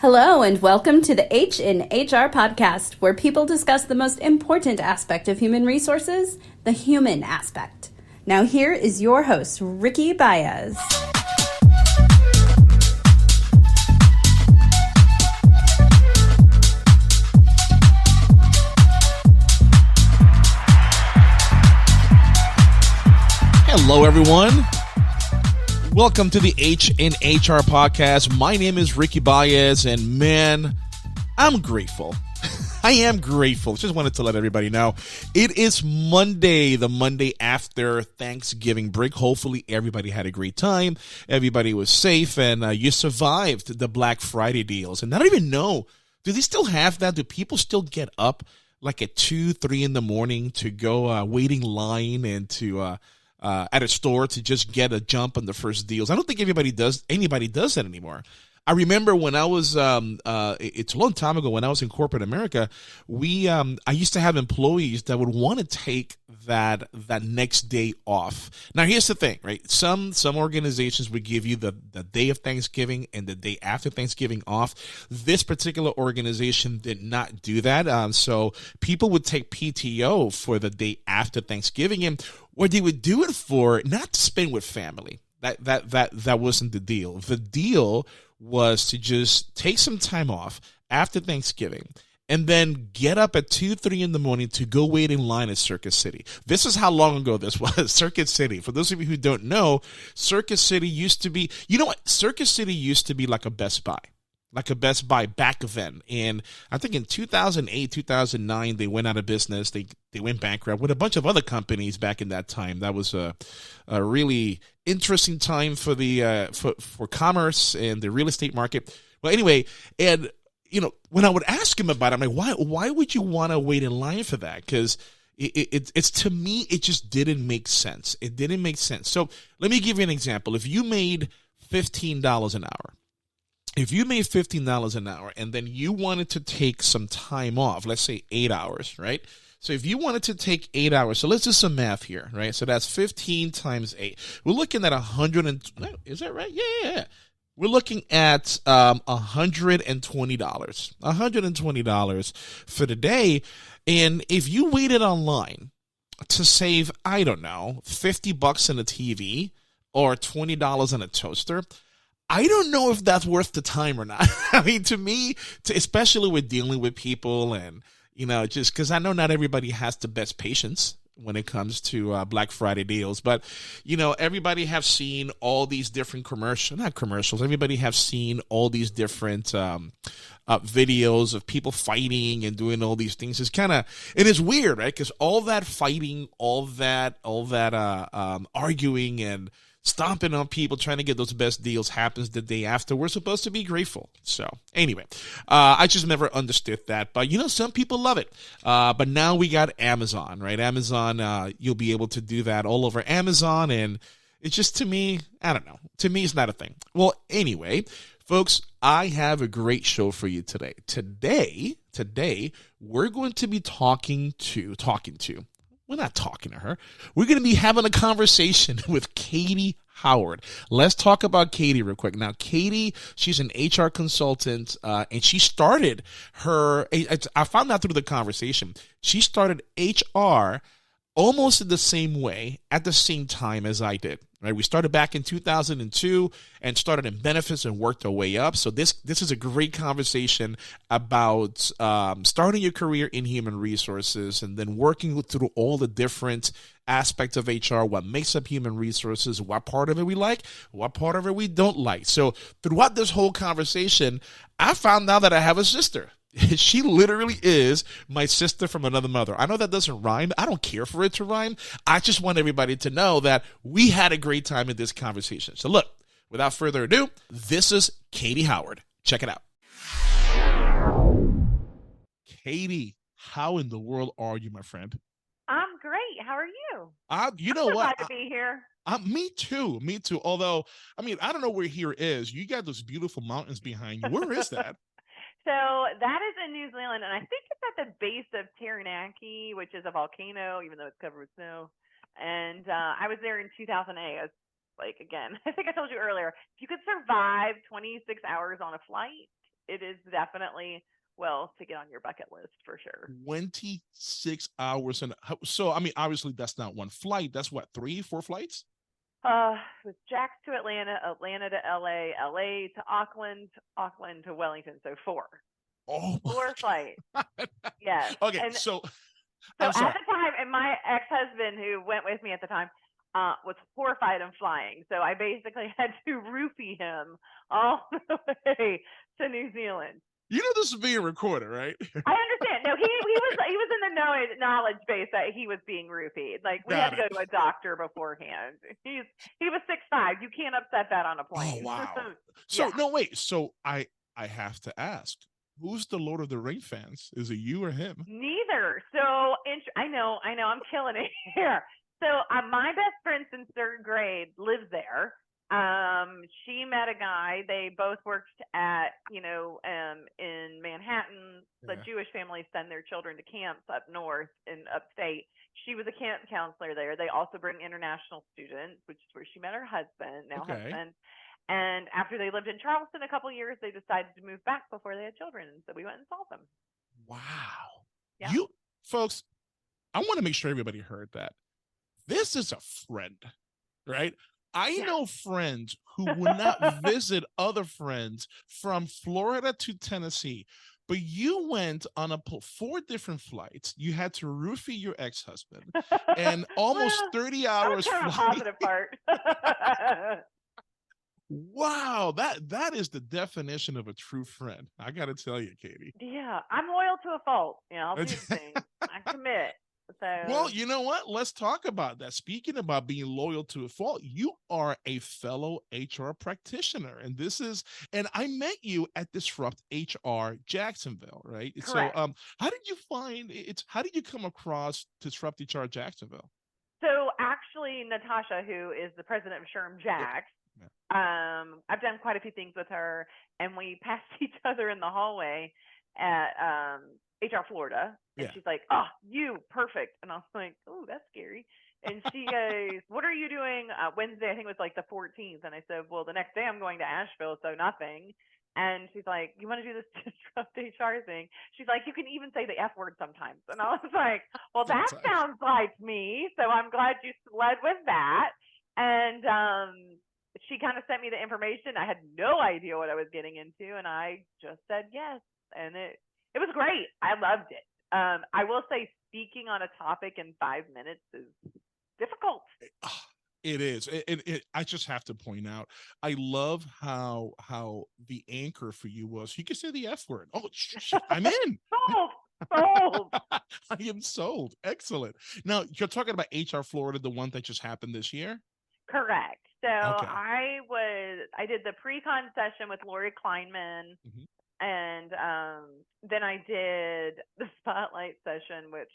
Hello, and welcome to the H in HR podcast, where people discuss the most important aspect of human resources, the human aspect. Now, here is your host, Ricky Baez. Hello, everyone. Welcome to the H in HR podcast. My name is Ricky Baez, and man, I'm grateful. I am grateful. Just wanted to let everybody know it is Monday, the Monday after Thanksgiving break. Hopefully, everybody had a great time. Everybody was safe, and you survived the Black Friday deals. And I don't even know, do they still have that? Do people still get up like at 2, 3 in the morning to go waiting line and to at a store to just get a jump on the first deals? I don't think anybody does that anymore. I remember when I was, it's a long time ago when I was in corporate America, I used to have employees that would want to take that next day off. Now, here's the thing, right? Some organizations would give you the day of Thanksgiving and the day after Thanksgiving off. This particular organization did not do that. So people would take PTO for the day after Thanksgiving, and what they would do it for, not to spend with family. That wasn't the deal. The deal was to just take some time off after Thanksgiving and then get up at 2, 3 in the morning to go wait in line at Circuit City. This is how long ago this was. Circuit City. For those of you who don't know, Circuit City used to be, you know what? Circuit City used to be like a Best Buy. Like a Best Buy back then. And I think in 2008, 2009, they went out of business. They went bankrupt with a bunch of other companies back in that time. That was a really interesting time for the for commerce and the real estate market. Well, anyway, and you know, when I would ask him about it, I'm like, why would you want to wait in line for that? Because it's to me, it just didn't make sense. It didn't make sense. So let me give you an example. If you made $15 an hour, if you made $15 an hour and then you wanted to take some time off, let's say 8 hours, right? So if you wanted to take 8 hours, so let's do some math here, right? So that's 15 times 8. We're looking at 100 and, is that right? Yeah. We're looking at $120. $120 for the day. And if you waited online to save, I don't know, $50 on a TV or $20 on a toaster, I don't know if that's worth the time or not. I mean, to me, especially with dealing with people and, you know, just because I know not everybody has the best patience when it comes to Black Friday deals. But, you know, everybody have seen all these different everybody have seen all these different videos of people fighting and doing all these things. It is weird, right? Because all that fighting, all that arguing and stomping on people trying to get those best deals happens the day after. We're supposed to be grateful. So anyway, I just never understood that. But, you know, some people love it. But now we got Amazon, right? Amazon, you'll be able to do that all over Amazon. And it's just, to me, I don't know. To me, it's not a thing. Well, anyway, folks, I have a great show for you today. Today, we're going to be talking to. We're not talking to her. We're going to be having a conversation with Katie Howard. Let's talk about Katie real quick. Now, Katie, she's an HR consultant, and she started I found out through the conversation, she started HR almost in the same way at the same time as I did. Right, we started back in 2002 and started in benefits and worked our way up. So this is a great conversation about starting your career in human resources and then working through all the different aspects of HR, what makes up human resources, what part of it we like, what part of it we don't like. So throughout this whole conversation, I found out that I have a sister. She literally is my sister from another mother. I know that doesn't rhyme. I don't care for it to rhyme. I just want everybody to know that we had a great time in this conversation. So look, without further ado, this is Katie Howard. Check it out. Katie, how in the world are you, my friend? I'm great. How are you? You know I'm what? glad to be here. Me too. Although, I mean, I don't know where here is. You got those beautiful mountains behind you. Where is that? So that is in New Zealand, and I think it's at the base of Taranaki, which is a volcano, even though it's covered with snow. And I was there in 2008. I was like, again, I think I told you earlier, if you could survive 26 hours on a flight, it is definitely to get on your bucket list for sure. 26 hours. And so, I mean, obviously that's not one flight. That's what, 3, 4 flights? It was Jax to Atlanta, Atlanta to LA to Auckland to Wellington. So 4. Oh, 4 flights. Yes. Okay. And So so I'm at sorry. the time, and my ex-husband who went with me at the time was horrified of flying. So I basically had to roofie him all the way to New Zealand. You know this is being recorded, right? I understand. No, he was in the knowledge base that he was being roofied. Like we had to go to a doctor beforehand. He was 6'5". You can't upset that on a plane. Oh, wow. So Yeah. no, wait. So I have to ask, who's the Lord of the Ring fans? Is it you or him? Neither. So I know, I'm killing it here. So my best friend since 3rd grade lives there. She met a guy. They both worked at, in Manhattan. The Jewish families send their children to camps up north in upstate. She was a camp counselor there. They also bring international students, which is where she met her husband, husband. And after they lived in Charleston a couple years, they decided to move back before they had children. And so we went and saw them. Wow. Yeah. You folks, I want to make sure everybody heard that. This is a friend, right? I know friends who would not visit other friends from Florida to Tennessee, but you went on 4 different flights. You had to roofie your ex-husband and almost 30 hours flight. That's kind of a positive part. Wow, that is the definition of a true friend. I got to tell you, Katie. Yeah, I'm loyal to a fault. I'll do the thing. I commit. So. Well, you know what? Let's talk about that. Speaking about being loyal to a fault, you are a fellow HR practitioner, and I met you at Disrupt HR Jacksonville, right? Correct. So, how did you how did you come across Disrupt HR Jacksonville? So actually, Natasha, who is the president of SHRM Jax, I've done quite a few things with her, and we passed each other in the hallway at HR Florida, and she's like, "Oh, you perfect," and I was like, "Oh, that's scary." And she goes, "What are you doing Wednesday?" I think it was like the 14th, and I said, "Well, the next day I'm going to Asheville, so nothing." And she's like, "You want to do this Disrupt HR thing?" She's like, "You can even say the F word sometimes," and I was like, "Well, that sounds like me," so I'm glad you led with that. And she kind of sent me the information. I had no idea what I was getting into, and I just said yes, and it was great. I loved it. I will say, speaking on a topic in 5 minutes is difficult. It is. I just have to point out, I love how the anchor for you was, you can say the F word. Oh, I'm in. Sold. I am sold. Excellent. Now, you're talking about HR Florida, the one that just happened this year? Correct. So I did the pre-con session with Lori Kleinman. And then I did the spotlight session, which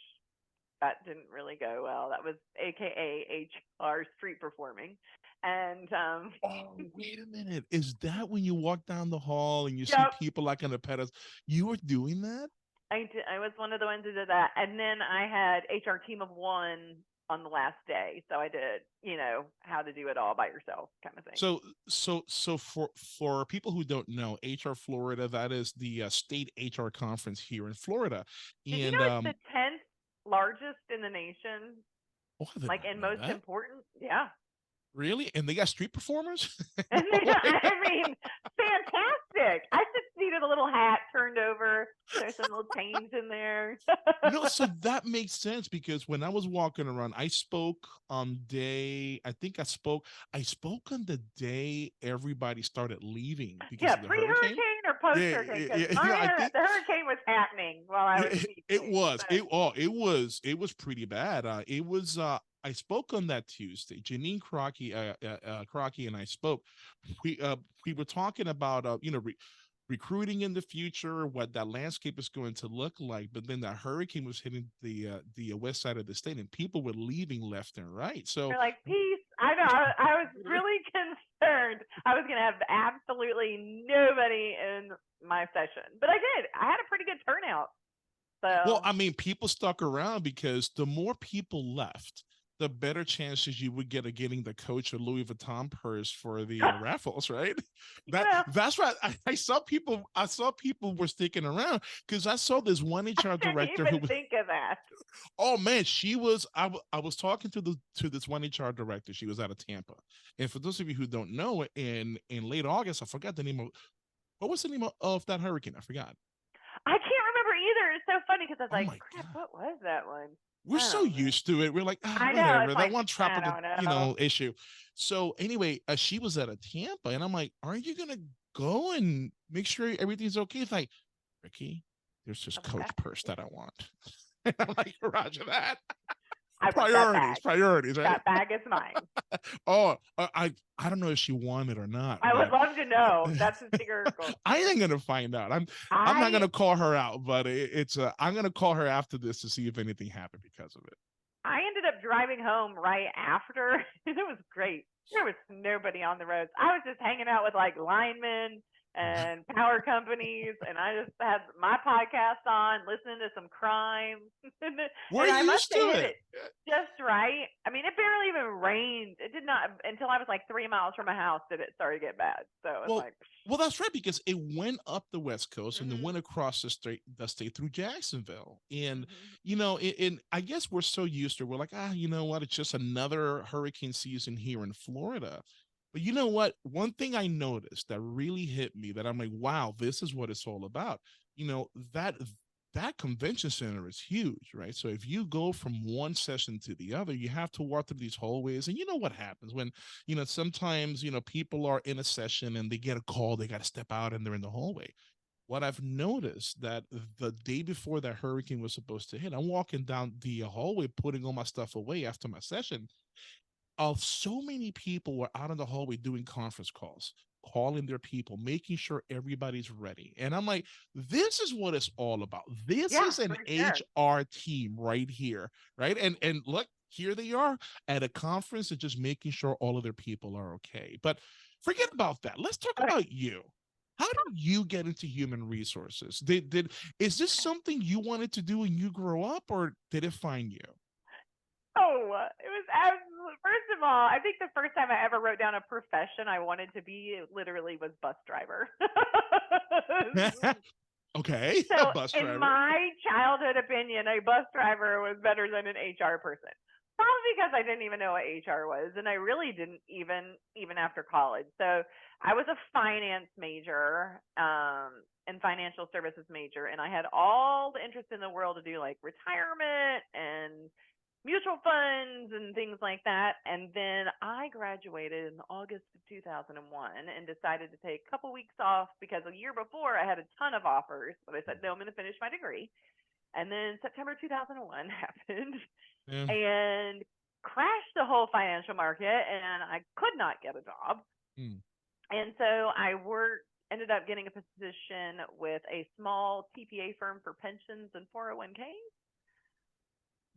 that didn't really go well. That was AKA HR street performing. And oh, wait a minute. Is that when you walk down the hall and you see people like on the pedals? You were doing that? I did. I was one of the ones who did that. And then I had HR team of one on the last day. So I did, how to do it all by yourself kind of thing. So for people who don't know, HR Florida, that is the state HR conference here in Florida. Did you know it's the 10th largest in the nation? And most important? Yeah. Really? And they got street performers? I mean, fantastic. I just needed a little hat turned over. There's some little chains in there. So that makes sense, because when I was walking around, I spoke on I spoke on the day everybody started leaving because of the pre-hurricane or post-hurricane? The hurricane was happening while I was speaking. It was pretty bad. I spoke on that Tuesday. Janine Crockey and I spoke. We were talking about recruiting in the future, what that landscape is going to look like. But then that hurricane was hitting the west side of the state, and people were leaving left and right. So they're like, peace. I know. I was really concerned. I was going to have absolutely nobody in my session, but I did. I had a pretty good turnout. So well, I mean, people stuck around because the more people left, the better chances you would get of getting the Coach or Louis Vuitton purse for the raffles, right? That's why I saw people. I saw people were sticking around because I saw this one HR director who was think of that. Oh man, she was. I was talking to this one HR director. She was out of Tampa, and for those of you who don't know, in late August, I forgot the name of what was the name of that hurricane. I forgot. I can't remember either. It's so funny because I was Oh like, my crap, god. what was that one? We're so used to it. We're like, I know. whatever. It's That like, one I tropical, don't know. issue. So anyway, she was at a Tampa, and I'm like, aren't you gonna go and make sure everything's okay? It's like, Ricky, there's this Coach purse that I want. And I'm like, Roger that. Priorities, right? That bag is mine. Oh, I don't know if she won it or not. I would love to know. That's hysterical. I ain't gonna find out. I'm not gonna call her out, but I'm gonna call her after this to see if anything happened because of it. I ended up driving home right after. It was great. There was nobody on the roads. I was just hanging out with like linemen and power companies, and I just had my podcast on, listening to some crime. We're used to it. Just right. I mean, it barely even rained. It did not until I was like 3 miles from my house did it start to get bad. So it was well, that's right, because it went up the West Coast and then went across the state through Jacksonville. And and I guess we're so used to it. We're like, you know what? It's just another hurricane season here in Florida. But you know what? One thing I noticed that really hit me that I'm like, wow, this is what it's all about. That convention center is huge, right? So if you go from one session to the other, you have to walk through these hallways. And you know what happens when, sometimes, people are in a session and they get a call, they got to step out and they're in the hallway. What I've noticed that the day before that hurricane was supposed to hit, I'm walking down the hallway, putting all my stuff away after my session. So many people were out in the hallway doing conference calls, calling their people, making sure everybody's ready. And I'm like, this is what it's all about. This is an HR team right here, right? And look, here they are at a conference and just making sure all of their people are okay. But forget about that. Let's talk about you. How did you get into human resources? Is this something you wanted to do when you grow up, or did it find you? Oh, it was absolutely. First of all, I think the first time I ever wrote down a profession I wanted to be literally was bus driver. Okay. So, bus driver. In my childhood opinion, a bus driver was better than an HR person. Probably because I didn't even know what HR was, and I really didn't even after college. So I was a finance major and financial services major, and I had all the interest in the world to do like retirement and mutual funds and things like that. And then I graduated in August of 2001 and decided to take a couple weeks off because a year before I had a ton of offers, but I said, no, I'm going to finish my degree. And then September 2001 happened and crashed the whole financial market, and I could not get a job. And so I ended up getting a position with a small TPA firm for pensions and 401ks.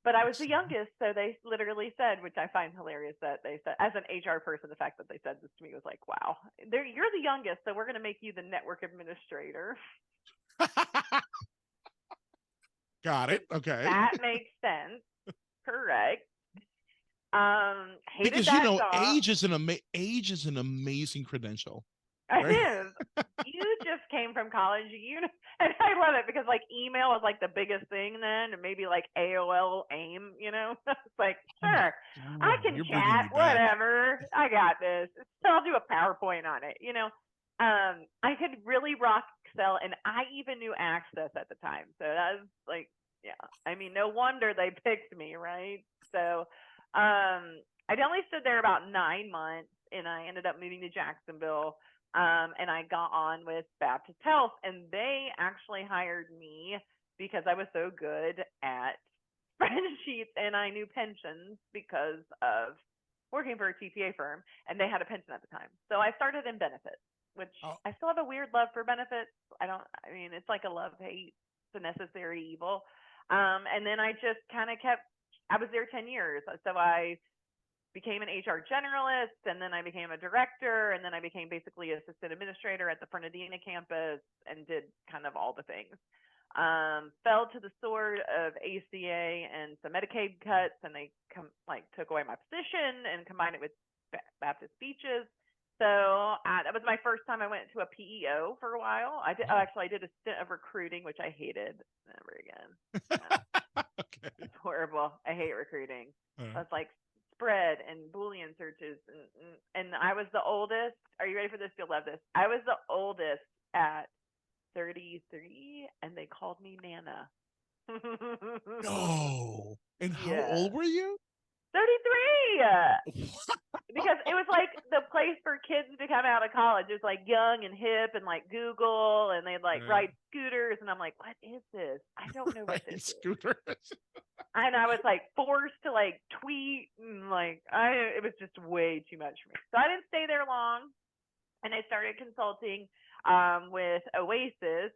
But I was the youngest, so they literally said, which I find hilarious that they said, as an HR person, the fact that they said this to me was like, wow, you're the youngest, so we're going to make you the network administrator. Got it. Okay. That makes sense. Correct. Because age is an amazing credential. Right? It is. You just came from college, and I love it because like email is like the biggest thing then, and maybe like AOL AIM, it's like, sure, I can chat, whatever, I got this. So I'll do a PowerPoint on it, I could really rock Excel, and I even knew Access at the time. So that was like, yeah, I mean, no wonder they picked me, right? So I only stood there about 9 months, and I ended up moving to Jacksonville. And I got on with Baptist Health, and they actually hired me because I was so good at spreadsheets and I knew pensions because of working for a TPA firm, and they had a pension at the time. So I started in benefits, which I still have a weird love for benefits. It's like a love-hate, it's a necessary evil. And then I just kind of I was there 10 years. So I became an HR generalist, and then I became a director, and then I became basically assistant administrator at the Fernandina campus and did kind of all the things. Fell to the sword of ACA and some Medicaid cuts, and they took away my position and combined it with Baptist speeches. So that was my first time I went to a PEO for a while. I did a stint of recruiting, which I hated. Never again. Okay. It's horrible. I hate recruiting. It's like spread and Boolean searches, and I was the oldest. Are you ready for this? You'll love this. I was the oldest at 33, and they called me Nana. No. And how old were you? 33. Because it was like the place for kids to come out of college. It was like young and hip and like Google, and they'd like ride scooters, and I'm like, what is this? I don't know what this scooters. And I was like forced to like tweet, and it was just way too much for me. So I didn't stay there long, and I started consulting with Oasis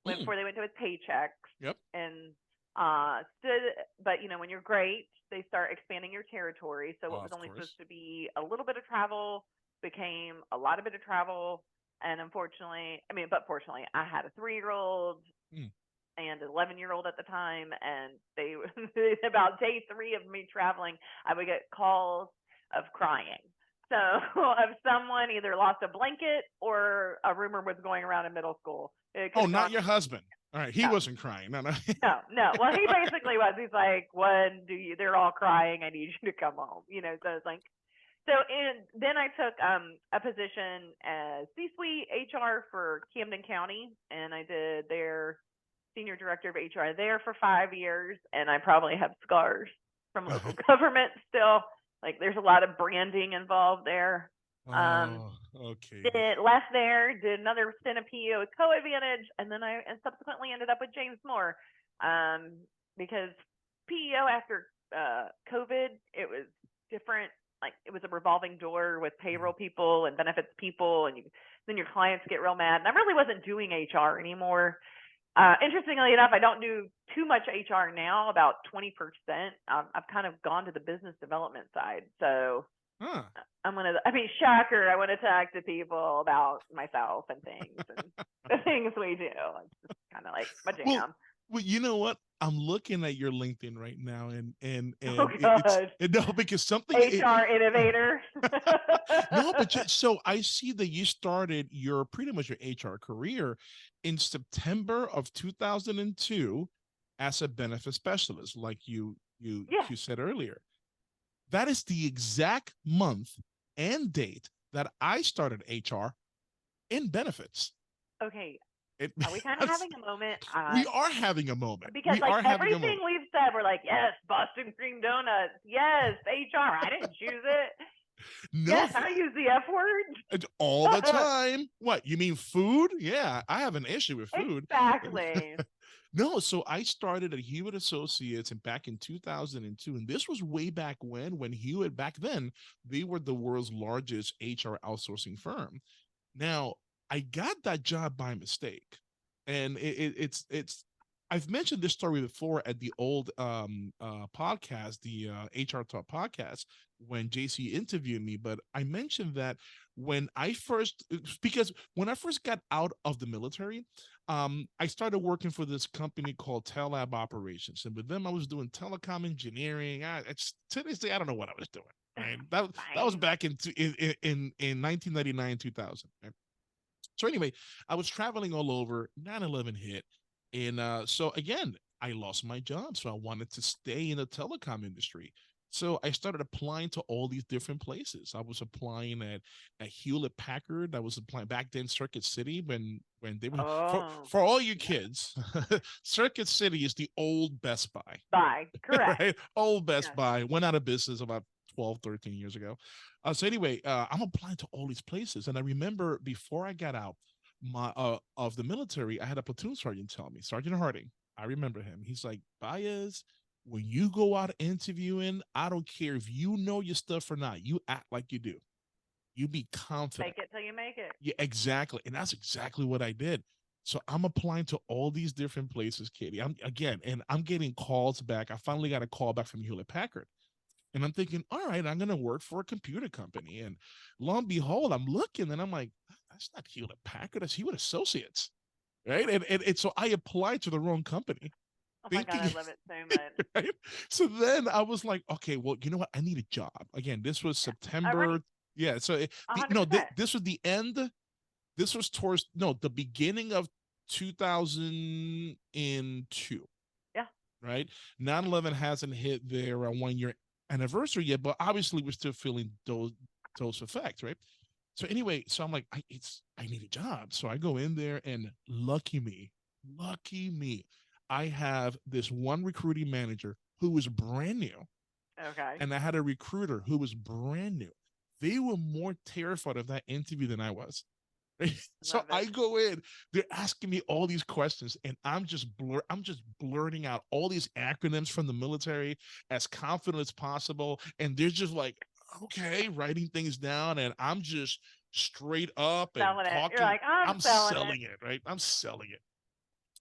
before they went to its paychecks. Yep. And but when you're great, they start expanding your territory. So what was only supposed to be a little bit of travel became a lot of bit of travel. And fortunately, I had a 3-year-old and an 11-year-old at the time. And they about day 3 of me traveling, I would get calls of crying. So if someone either lost a blanket or a rumor was going around in middle school. Oh, not your husband. All right. He wasn't crying. No. No. Well, he basically was. He's like, they're all crying. I need you to come home. So it's like, then I took a position as C-suite HR for Camden County, and I did their senior director of HR there for 5 years. And I probably have scars from local government still. Like, there's a lot of branding involved there. Okay. Left there, did another stint of PEO with Co-Advantage, and then I subsequently ended up with James Moore, because PEO after COVID, it was different. Like, it was a revolving door with payroll people and benefits people, and then your clients get real mad. And I really wasn't doing HR anymore. Interestingly enough, I don't do too much HR now, about 20%. I've kind of gone to the business development side. So shocker, I want to talk to people about myself and things and the things we do. It's just kind of like my jam. Well, you know what? I'm looking at your LinkedIn right now, and because something HR innovator. No, but so I see that you started pretty much your HR career in September of 2002 as a benefit specialist, like you said earlier. That is the exact month and date that I started HR in benefits. Okay. Are we kind of having a moment? We are having a moment. Because everything we've said, we're like, yes, Boston cream donuts. Yes, HR. I didn't choose it. No. Yes, I use the F word. All the time. What, you mean food? Yeah, I have an issue with food. Exactly. No, so I started at Hewitt Associates back in 2002, and this was way back when Hewitt, back then, they were the world's largest HR outsourcing firm. Now, I got that job by mistake, and it's I've mentioned this story before at the old podcast, the HR Talk podcast, when JC interviewed me. But I mentioned that when I first got out of the military, I started working for this company called Telab Operations, and with them I was doing telecom engineering. To this day, I don't know what I was doing. Right? That was back in 1999, 2000. Right? So anyway, I was traveling all over. 9/11 hit. And so again, I lost my job. So I wanted to stay in the telecom industry. So I started applying to all these different places. I was applying at Hewlett Packard. I was applying back then, Circuit City, when they were for all you kids. Circuit City is the old Best Buy. Correct. Right? Old Best Buy went out of business about 12, 13 years ago. So anyway, I'm applying to all these places. And I remember before I got out of the military, I had a platoon sergeant tell me, Sergeant Harding, I remember him. He's like, Baez, when you go out interviewing, I don't care if you know your stuff or not. You act like you do. You be confident. Fake it till you make it. Yeah, exactly. And that's exactly what I did. So I'm applying to all these different places, Katie. I'm getting calls back. I finally got a call back from Hewlett Packard. And I'm thinking, all right, I'm going to work for a computer company. And lo and behold, I'm looking and I'm like, that's not Hewlett Packard. That's Hewitt Associates. right? And so I applied to the wrong company, Oh my God, thinking, I love it so much. right? So then I was like, okay, well, you know what? I need a job. Again, this was Yeah. All right. September. Yeah. So no, 100%. this was the end. This was towards no, the beginning of 2002, Yeah. right? 9/11 hasn't hit their 1 year anniversary yet, but obviously we're still feeling those effects, right? So anyway, so I'm like, I need a job. So I go in there and lucky me, I have this one recruiting manager who was brand new, Okay. and I had a recruiter who was brand new. They were more terrified of that interview than I was. So Love I it. go in, they're asking me all these questions, and I'm just blurting out all these acronyms from the military as confident as possible. And they're just like, okay, writing things down, and I'm just straight up and Selling it. You're talking. like, I'm I'm selling it. selling it, right? I'm selling it.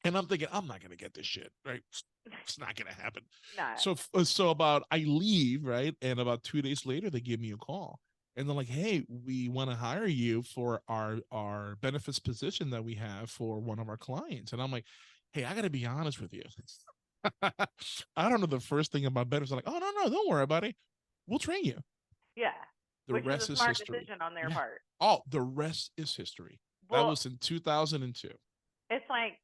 And I'm thinking, I'm not gonna get this shit, right? It's not gonna happen. No. So about I leave, right? And about 2 days later, they give me a call. And they're like, hey, we want to hire you for our benefits position that we have for one of our clients. And I'm like, hey, I gotta be honest with you. I don't know the first thing about benefits. I'm like, oh no, don't worry about it. We'll train you. Yeah. The Which is rest a is smart history. decision on their Yeah. part. Oh, the rest is history. That Well, was in 2002. it's like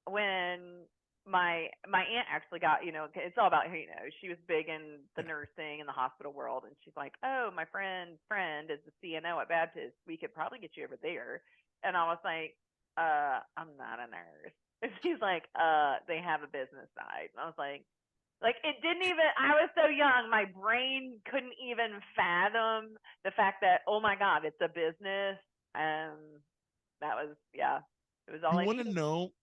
when my aunt actually got, it's all about who you know. She was big in the Yeah. nursing and the hospital world, and she's like, oh, my friend's friend is the CNO at Baptist. We could probably get you over there. And I was like, I'm not a nurse. And she's like, they have a business side. And I was like it didn't even, I was so young, my brain couldn't even fathom the fact that, oh my God, it's a business. That was, yeah, it was all You I want to needed. know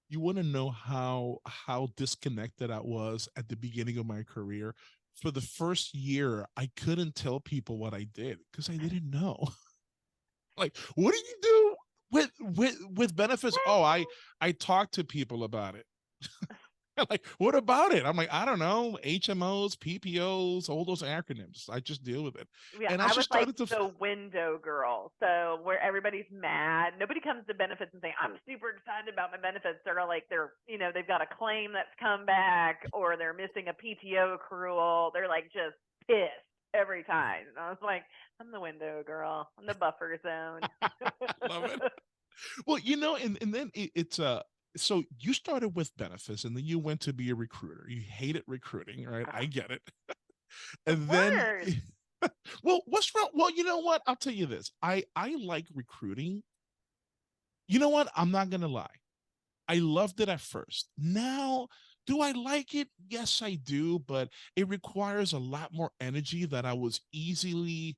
you want to know how disconnected I was at the beginning of my career. For the first year, I couldn't tell people what I did because I didn't know. Like, what do you do with benefits? Oh, I talk to people about it. Like, what about it? I'm like, I don't know, HMOs, PPOs, all those acronyms. I just deal with it. Yeah, And I I was just like started to the window girl. So where everybody's mad, nobody comes to benefits and saying, "I'm super excited about my benefits." They're like they've got a claim that's come back or they're missing a PTO accrual. They're like just pissed every time. And I was like, "I'm the window girl. I'm the buffer zone." love it. Well, and then it's so you started with benefits and then you went to be a recruiter. You hated recruiting, right? I get it. The And then worst. well, what's wrong? Well, you know what? I'll tell you this. I like recruiting. You know what? I'm not gonna lie. I loved it at first. Now, do I like it? Yes, I do, but it requires a lot more energy that I was easily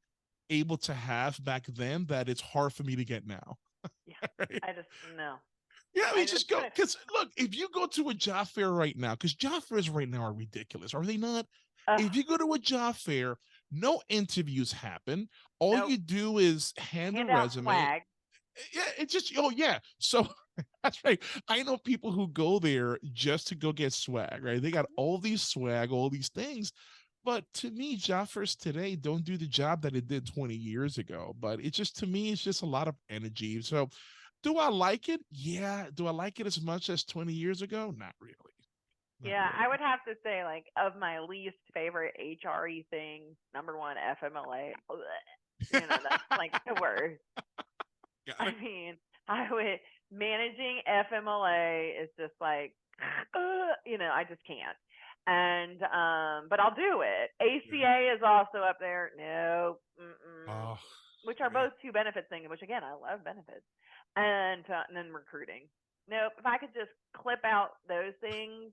able to have back then that it's hard for me to get now. Yeah, Right? I just no. Yeah, I I mean, just just go couldn't. because look, if you go to a job fair right now, because job fairs right now are ridiculous, are they not? Uh, If you go to a job fair, no interviews happen. All no, you do is hand a hand out resume. swag. Yeah, it's just oh yeah. So that's right. I know people who go there just to go get swag, right? They got all these swag, all these things. But to me, job fairs today don't do the job that it did 20 years ago. But it's just to me, it's just a lot of energy. So do I like it? Yeah. Do I like it as much as 20 years ago? Not really. Not Yeah, I really. would have to say like of my least favorite HRE thing, number one, FMLA. That's like the worst. Got I it. mean, I would managing FMLA is just like, I just can't. And but I'll do it. Yeah. ACA is also up there. No, Oh, which are man. both two benefits things. Which again, I love benefits. And then recruiting. Nope. If I could just clip out those things,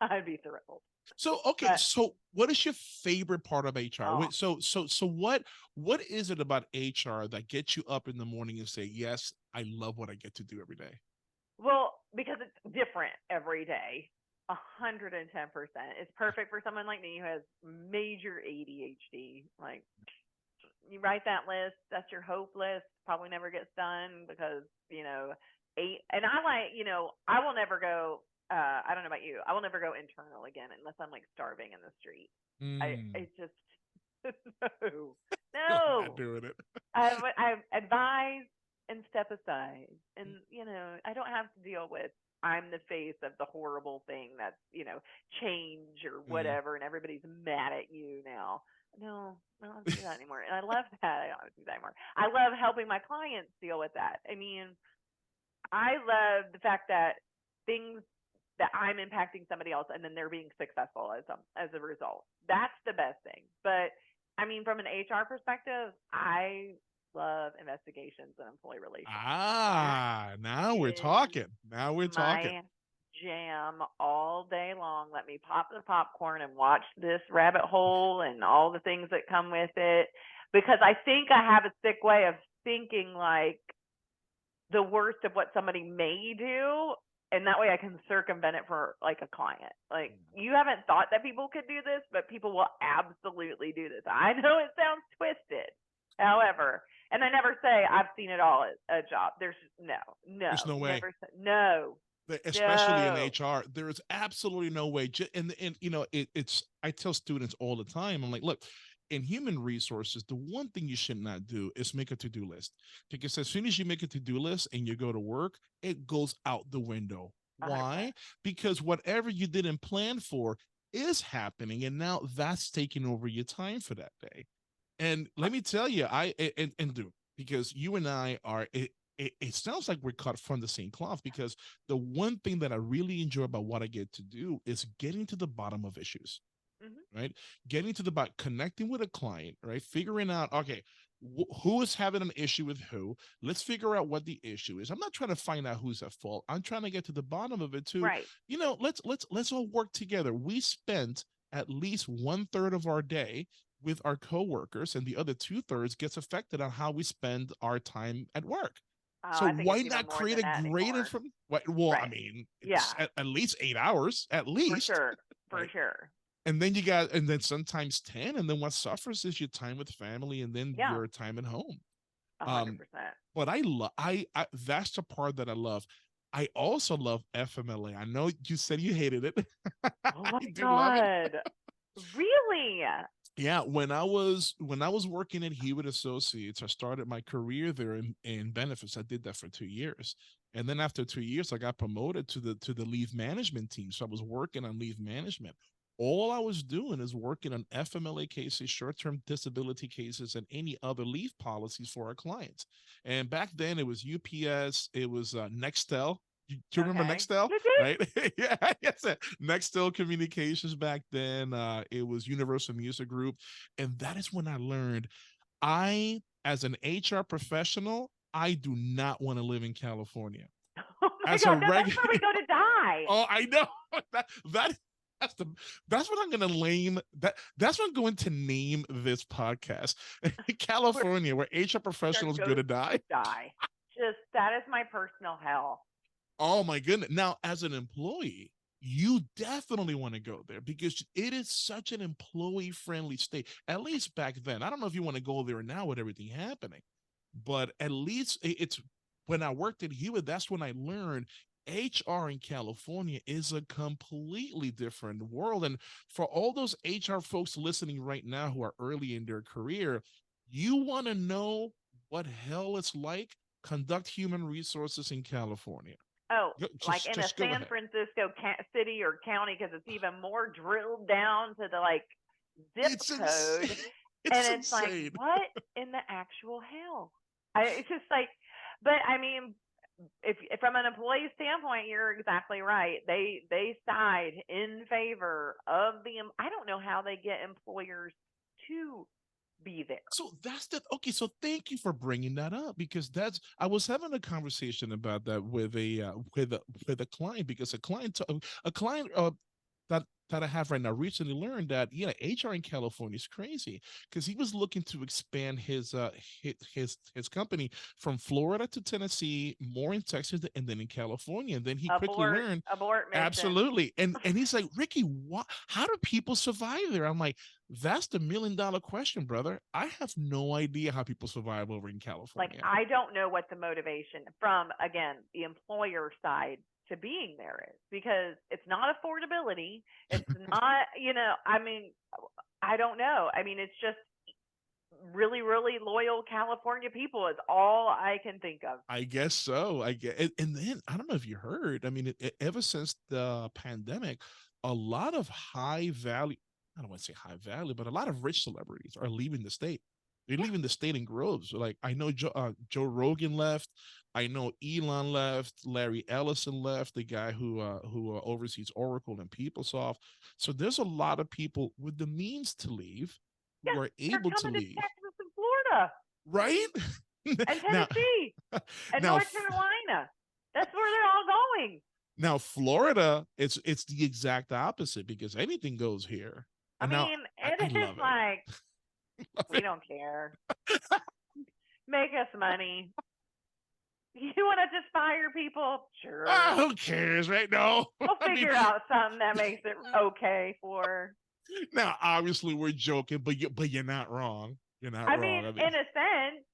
I'd be thrilled. So okay, But so what is your favorite part of HR? oh, Wait, so what is it about HR that gets you up in the morning and say, yes, I love what I get to do every day? well, because it's different every day. 110%. It's perfect for someone like me who has major ADHD. Like, you write that list, that's your hope list, probably never gets done because, eight. And I like, I will never go, I don't know about you, I will never go internal again unless I'm like starving in the street. Mm, I just, no, I'm not no. doing it. I advise and step aside. And, I don't have to deal with I'm the face of the horrible thing that's, change or whatever, and everybody's mad at you now. No, I don't have to do that anymore. And I love that. I don't have to do that anymore. I love helping my clients deal with that. I mean, I love the fact that things that I'm impacting somebody else and then they're being successful as a result. That's the best thing. But I mean, from an HR perspective, I love investigations and employee relations. Now we're talking. Now we're talking. My jam all day long. Let me pop the popcorn and watch this rabbit hole and all the things that come with it. Because I think I have a sick way of thinking like the worst of what somebody may do, and that way I can circumvent it for like a client. Like, you haven't thought that people could do this, but people will absolutely do this. I know it sounds twisted. However, and I never say I've seen it all at a job. There's no way. No. Especially in HR, there is absolutely no way. And it's I tell students all the time, I'm like, look, in human resources, the one thing you should not do is make a to-do list, because as soon as you make a to-do list and you go to work, it goes out the window. Why? 100%. Because whatever you didn't plan for is happening, and now that's taking over your time for that day. And let me tell you, because you and I are, it sounds like we're cut from the same cloth, because the one thing that I really enjoy about what I get to do is getting to the bottom of issues. Right? Getting to the bottom, connecting with a client, right? Figuring out, okay, who is having an issue with who? Let's figure out what the issue is. I'm not trying to find out who's at fault. I'm trying to get to the bottom of it too. Right. Let's all work together. We spent at least 1/3 of our day with our coworkers, and the other 2/3 gets affected on how we spend our time at work. So why not create a great information? Well, right. I mean, it's at least 8 hours, at least. For sure. And then then sometimes 10, and then what suffers is your time with family, and then your time at home. 100%. But I that's the part that I love. I also love FMLA. I know you said you hated it. Oh my God. Really? Yeah, when I was working at Hewitt Associates, I started my career there in benefits. I did that for 2 years. And then after 2 years, I got promoted to the leave management team. So I was working on leave management. All I was doing is working on FMLA cases, short-term disability cases, and any other leave policies for our clients. And back then it was UPS, it was Nextel. Do you remember Nextel? Right? Yeah, yes. Nextel Communications back then. It was Universal Music Group. And that is when I learned, as an HR professional, I do not want to live in California. Oh my God, that's where we go to die. Oh, I know. That's what I'm going to name. That's what I'm going to name this podcast. California, where HR professionals go to die. That is my personal hell. Oh my goodness. Now, as an employee, you definitely want to go there, because it is such an employee-friendly state. At least back then. I don't know if you want to go there now with everything happening, but at least it's when I worked at Hewitt, that's when I learned HR in California is a completely different world. And for all those HR folks listening right now who are early in their career, you want to know what hell it's like? Conduct human resources in California. Oh, like in a San Francisco city or county, because it's even more drilled down to the zip code. It's like, what in the actual hell? It's just like, but I mean, if from an employee standpoint, you're exactly right. They side in favor of I don't know how they get employers to be there. So okay. So thank you for bringing that up, because I was having a conversation about that with a client, because a client that I have right now recently learned that HR in California is crazy, because he was looking to expand his company from Florida to Tennessee, more in Texas, and then in California. And then he quickly learned absolutely. And he's like, Ricky, how do people survive there? I'm like, that's the $1 million question, brother. I have no idea how people survive over in California. Like, I don't know what the motivation from, again, the employer side to being there is, because it's not affordability. It's not, I mean, I don't know. I mean, it's just, really, really loyal California people is all I can think of. I guess so. And then I don't know if you heard. I mean, ever since the pandemic, a lot of high value, I don't want to say high value, but a lot of rich celebrities are leaving the state. They're Yeah. leaving the state in groves. Like I know Joe Rogan left. I know Elon left. Larry Ellison left. The guy who oversees Oracle and PeopleSoft. So there's a lot of people with the means to leave Yeah. who are They're able to coming to leave, Texas and Florida right? and now, Tennessee and now, North Carolina. That's where they're all going. Now Florida, it's the exact opposite because anything goes here. I And now mean, I it is love like, it. we don't care. Make us money. You want to just fire people? Sure. Who cares, right? No. We'll figure out something that makes it okay for. Now, obviously, we're joking, but you're not wrong. You're not I wrong. mean, in a sense,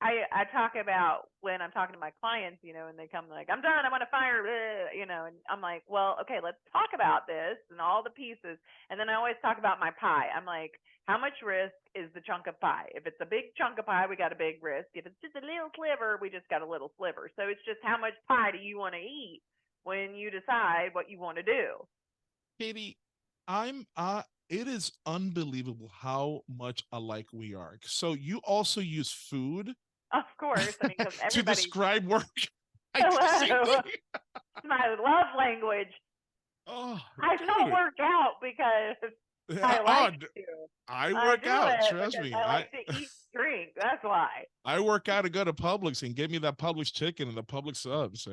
I talk about when I'm talking to my clients, and they come like, I'm done, I want to fire, and I'm like, well, okay, let's talk about this and all the pieces. And then I always talk about my pie. I'm like, how much risk is the chunk of pie? If it's a big chunk of pie, we got a big risk. If it's just a little sliver, we just got a little sliver. So it's just how much pie do you want to eat when you decide what you want to do? Katie, it is unbelievable how much alike we are. So you also use food Of course. I mean, because to everybody. describe work. Hello. It's my love language. Oh, I don't dude. work out because I like to. I work out. Trust me. I like to eat, drink. That's why. I work out to go to Publix and get me that Publix chicken and the Publix subs.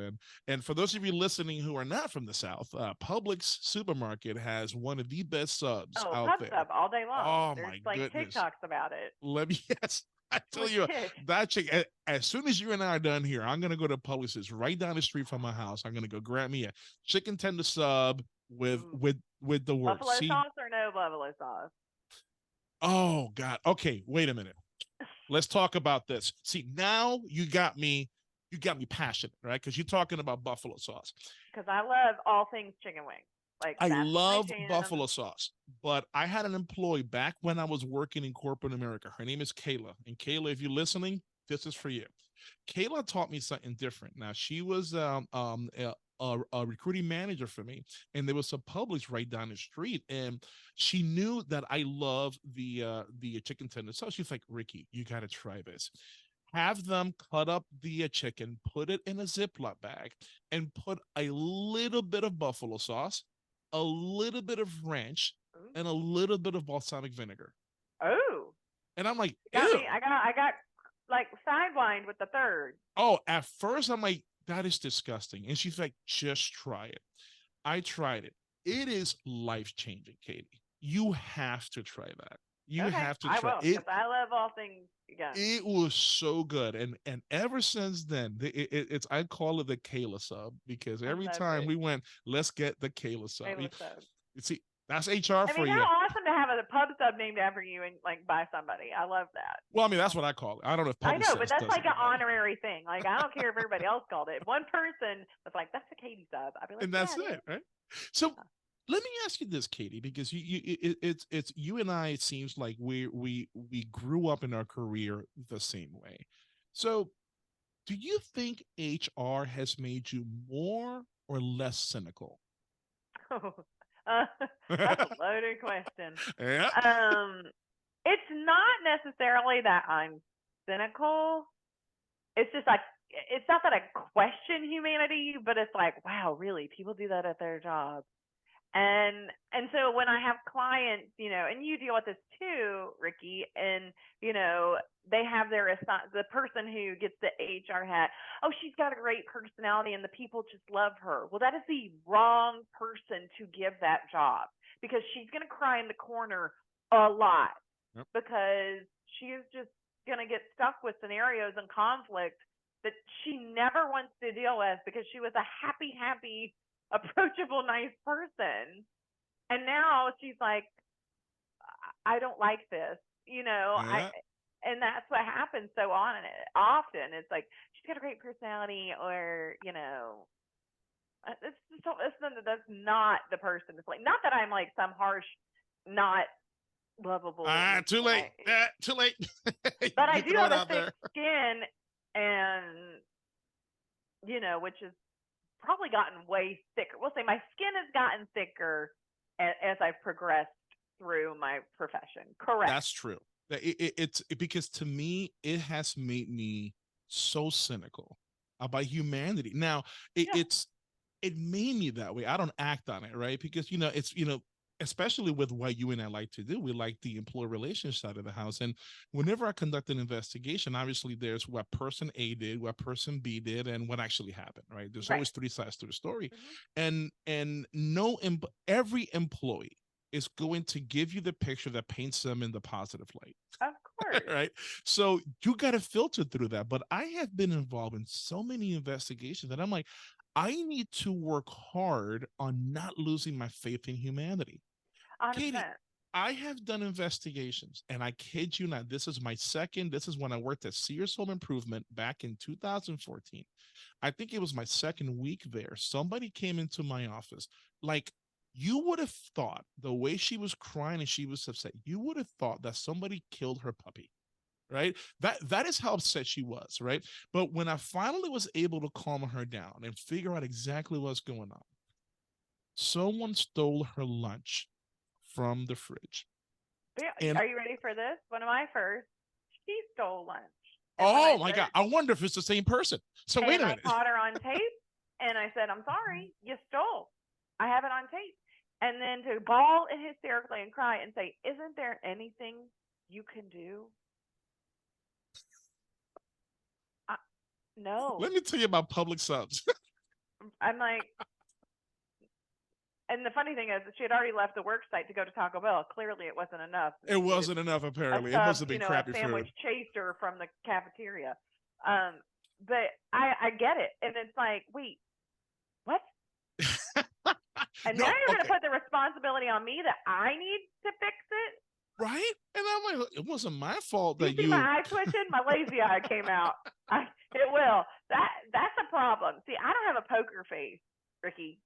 And for those of you listening who are not from the South, Publix supermarket has one of the best subs out Pub there. sub all day long. Oh, There's my like goodness. TikToks about it. Yes. I tell you, that chick. As soon as you and I are done here, I'm gonna go to Publix. It's right down the street from my house. I'm gonna go grab me a chicken tender sub with the word Buffalo sauce or no buffalo sauce? Oh God. Okay, wait a minute. Let's talk about this. See, now you got me passionate, right? Because you're talking about buffalo sauce. Because I love all things chicken wings. Like I love buffalo sauce, but I had an employee back when I was working in corporate America. Her name is Kayla. And Kayla, if you're listening, this is for you. Kayla taught me something different. Now, she was a recruiting manager for me, and there was a Publix right down the street, and she knew that I love the chicken tender sauce. She's like, Ricky, you got to try this. Have them cut up the chicken, put it in a Ziploc bag, and put a little bit of buffalo sauce, a little bit of ranch, and a little bit of balsamic vinegar. Oh. And I'm like, I got like sidelined with the third. Oh, at first I'm like, that is disgusting. And she's like, just try it. I tried it. It is life-changing, Katie. You have to try that. You have to try it. I love all things again. It was so good. And ever since then, it's I call it the Kayla sub because every time we went, let's get the Kayla sub. You see, that's HR for you. How awesome to have a pub sub named after you and like by somebody. I love that. Well, I mean, that's what I call it. I don't know if I know, but that's like an honorary thing. Like I don't care if everybody else called it. If one person was like, "That's a Katie sub," I'd be like, and that's it, right? So let me ask you this, Katie, because it's you and I. It seems like we grew up in our career the same way. So, do you think HR has made you more or less cynical? That's a loaded question. Yeah. It's not necessarily that I'm cynical. It's just like it's not that I question humanity, but it's like, wow, really, people do that at their job. And so when I have clients, and you deal with this too, Ricky, and they have the person who gets the HR hat. Oh, she's got a great personality and the people just love her. Well, that is the wrong person to give that job because she's going to cry in the corner a lot because she is just going to get stuck with scenarios and conflict that she never wants to deal with because she was a happy, approachable, nice person. And now she's like, I don't like this, and that's what happens so often. It's like, she's got a great personality or, that's not the person to play. Not that I'm like some harsh, not lovable. Too late. Too late. But I You do throw have it a out thick there. skin, and which has probably gotten way thicker. We'll say my skin has gotten thicker as I've progressed through my profession. Correct. That's true. It's because to me, it has made me so cynical about humanity. Now, Yeah. it made me that way. I don't act on it, right? Because it's especially with what you and I like to do, we like the employee relations side of the house. And whenever I conduct an investigation, obviously there's what person A did, what person B did, and what actually happened, right? There's always three sides to the story. And every employee is going to give you the picture that paints them in the positive light. Of course. Right. So you got to filter through that. But I have been involved in so many investigations that I'm like, I need to work hard on not losing my faith in humanity. 100%. Katie, I have done investigations, and I kid you not, this is when I worked at Sears Home Improvement back in 2014. I think it was my second week there. Somebody came into my office. Like, you would have thought, the way she was crying and she was upset, you would have thought that somebody killed her puppy. Right? That is how upset she was, right? But when I finally was able to calm her down and figure out exactly what's going on, someone stole her lunch from the fridge. And are you ready for this? One of my first, she stole lunch. Oh my God. I wonder if it's the same person. So wait a minute. I caught her on tape, and I said, I'm sorry, you stole. I have it on tape. And then to bawl and hysterically and cry and say, isn't there anything you can do? No. Let me tell you about public subs. I'm like, and the funny thing is that she had already left the work site to go to Taco Bell. Clearly, it wasn't enough. It wasn't enough, apparently. It must have been crappy food. A sandwich food. chased her from the cafeteria. But I get it. And it's like, wait, what? And now you're going to put the responsibility on me that I need to fix it? Right? And I'm like, it wasn't my fault that you... see my eye twitching? My lazy eye came out. It will. That's a problem. See, I don't have a poker face, Ricky.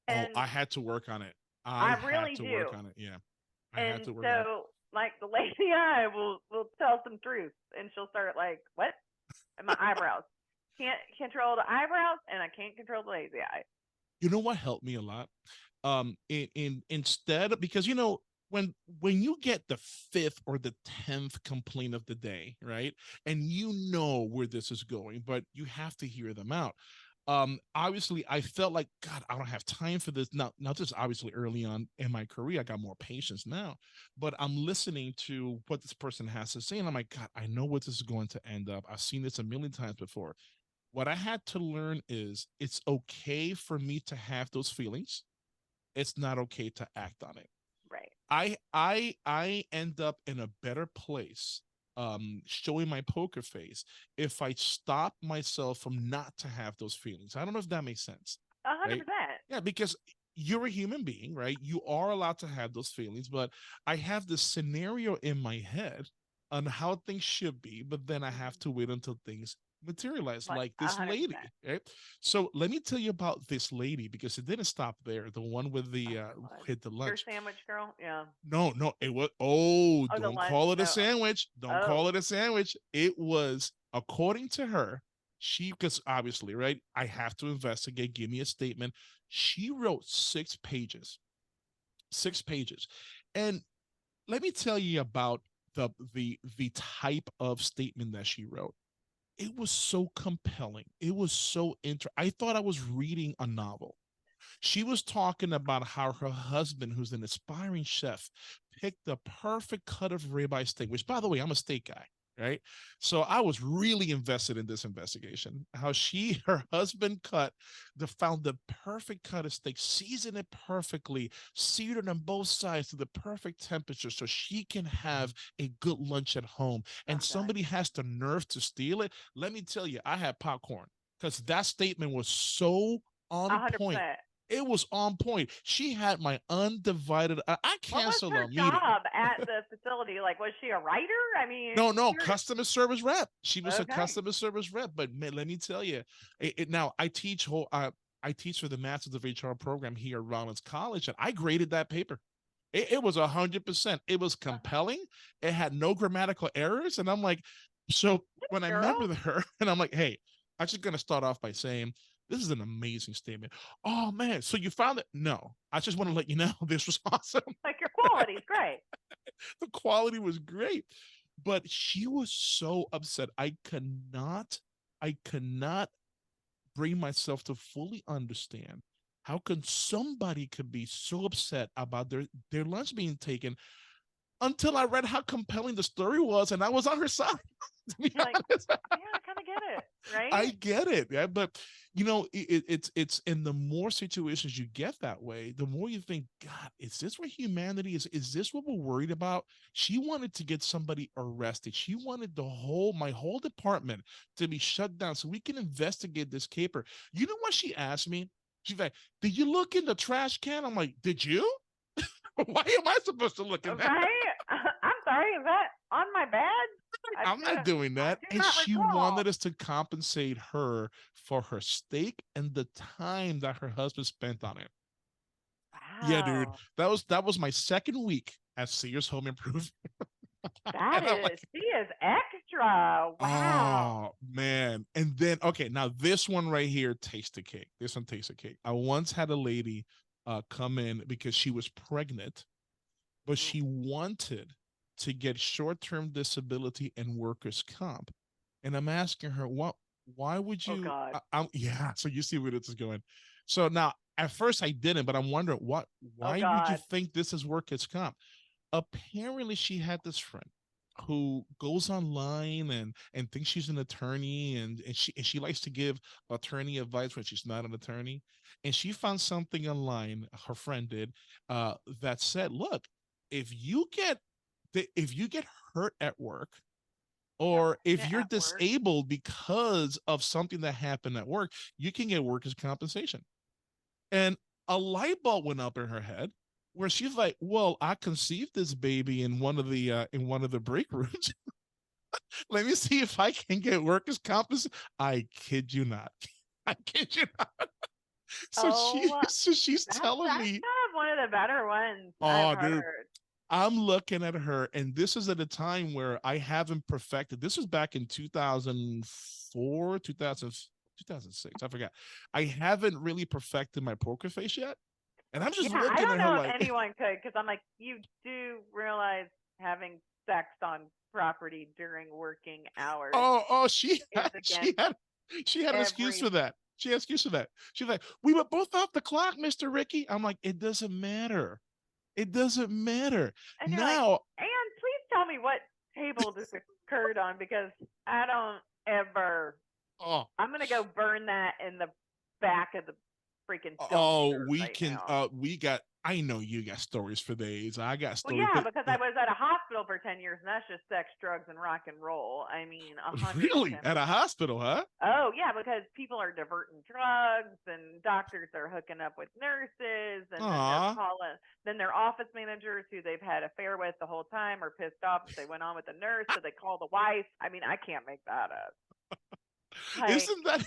And I had to work on it. I really had to do. work on it. Yeah. I had to work on it. So, like, the lazy eye will tell some truth, and she'll start like, what? And my eyebrows. Can't control the eyebrows, and I can't control the lazy eye. You know what helped me a lot? Instead, because when you get the 5th or the 10th complaint of the day, right? And you know where this is going, but you have to hear them out. Obviously I felt like, God, I don't have time for this. Now just obviously early on in my career, I got more patience now, but I'm listening to what this person has to say. And I'm like, God, I know what this is going to end up. I've seen this a million times before. What I had to learn is it's okay for me to have those feelings. It's not okay to act on it. Right. I end up in a better place showing my poker face if I stop myself from not to have those feelings. I don't know if that makes sense. 100%. Right? Yeah, because you're a human being, right? You are allowed to have those feelings, but I have this scenario in my head on how things should be, but then I have to wait until things materialize, like this 100%. lady, right? So let me tell you about this lady, because it didn't stop there. The one with the hit the lunch. Your sandwich girl? Yeah. No, it was don't call it a sandwich. Don't call it a sandwich. It was, according to her, because obviously, right, I have to investigate, give me a statement. She wrote 6 pages. 6 pages. And let me tell you about the type of statement that she wrote. It was so compelling. It was so I thought I was reading a novel. She was talking about how her husband, who's an aspiring chef, picked the perfect cut of ribeye steak, which, by the way, I'm a steak guy, right? So I was really invested in this investigation. How her husband found the perfect cut of steak, seasoned it perfectly, seared it on both sides to the perfect temperature so she can have a good lunch at home. And somebody has the nerve to steal it. Let me tell you, I had popcorn because that statement was so on 100%. Point. It was on point. She had my undivided. I canceled a meeting. What was her job at the facility? Like, was she a writer? I mean, no, customer service rep. She was a customer service rep. But man, let me tell you, now I teach for the Masters of HR program here at Rollins College, and I graded that paper. It was 100%. It was compelling. It had no grammatical errors. And I'm like, so when I met with her, and I'm like, hey, I'm just going to start off by saying, this is an amazing statement. Oh, man. So you found it? No, I just want to let you know this was awesome. Like, your quality's great. The quality was great. But she was so upset. I could not bring myself to fully understand how can somebody could be so upset about their lunch being taken until I read how compelling the story was, and I was on her side. Like, yeah, I kind of get it, right? I get it, yeah, but it's in the more situations you get that way, the more you think, God, is this where humanity is? Is this what we're worried about? She wanted to get somebody arrested. She wanted my whole department to be shut down so we can investigate this caper. You know what she asked me? She's like, did you look in the trash can? I'm like, did you? Why am I supposed to look in that? Right? I'm sorry, is that on my badge? I'm not doing that. And she wanted us to compensate her for her steak and the time that her husband spent on it. Wow. Yeah, dude. That was my second week at Sears Home Improvement. She is extra. Wow. Oh man. And then now this one right here tastes the cake. This one tastes the cake. I once had a lady come in because she was pregnant, but she wanted to get short-term disability and workers' comp. And I'm asking her, why would you? Oh, God. Yeah, so you see where this is going. So now, at first I didn't, but I'm wondering why would you think this is workers' comp? Apparently she had this friend who goes online and thinks she's an attorney, and she likes to give attorney advice when she's not an attorney. And she found something online, her friend did, that said, look, if you get hurt at work, or if you're disabled because of something that happened at work, you can get workers' compensation. And a light bulb went up in her head where she's like, well, I conceived this baby in one of the break rooms. Let me see if I can get workers' compensation. I kid you not. I kid you not. So she's telling me. That's kind of one of the better ones I've heard. Dude, I'm looking at her, and this is at a time where I haven't perfected. This was back in 2004, 2006. I forgot. I haven't really perfected my poker face yet. And I'm just looking at her like. I don't know if anyone could, because I'm like, you do realize having sex on property during working hours. She had an excuse for that. She had an excuse for that. She's like, we were both off the clock, Mr. Ricky. I'm like, it doesn't matter. It doesn't matter. And now, like, and please tell me what table this occurred on, because I don't ever. I'm gonna go burn that in the back of the freaking. I know you got stories for days. I got stories. Well, yeah, because I was at a hospital for 10 years, and that's just sex, drugs, and rock and roll. I mean, 100%. Really? At a hospital, huh? Oh, yeah, because people are diverting drugs, and doctors are hooking up with nurses, and then their office managers who they've had an affair with the whole time are pissed off that they went on with the nurse, so they call the wife. I mean, I can't make that up. Like, isn't that...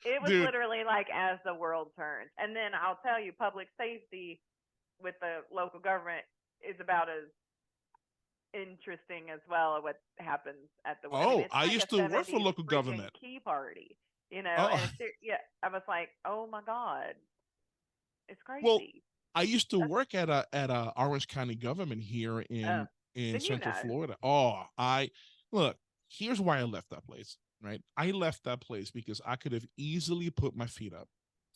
It was literally like as the world turns. And then I'll tell you, public safety with the local government is about as interesting as well as what happens at the. I used to work for local government. Key party, And I was like, oh my God, it's crazy. Well, I used to work at a Orange County government here in Central Florida. Look, here's why I left that place. Right. I left that place because I could have easily put my feet up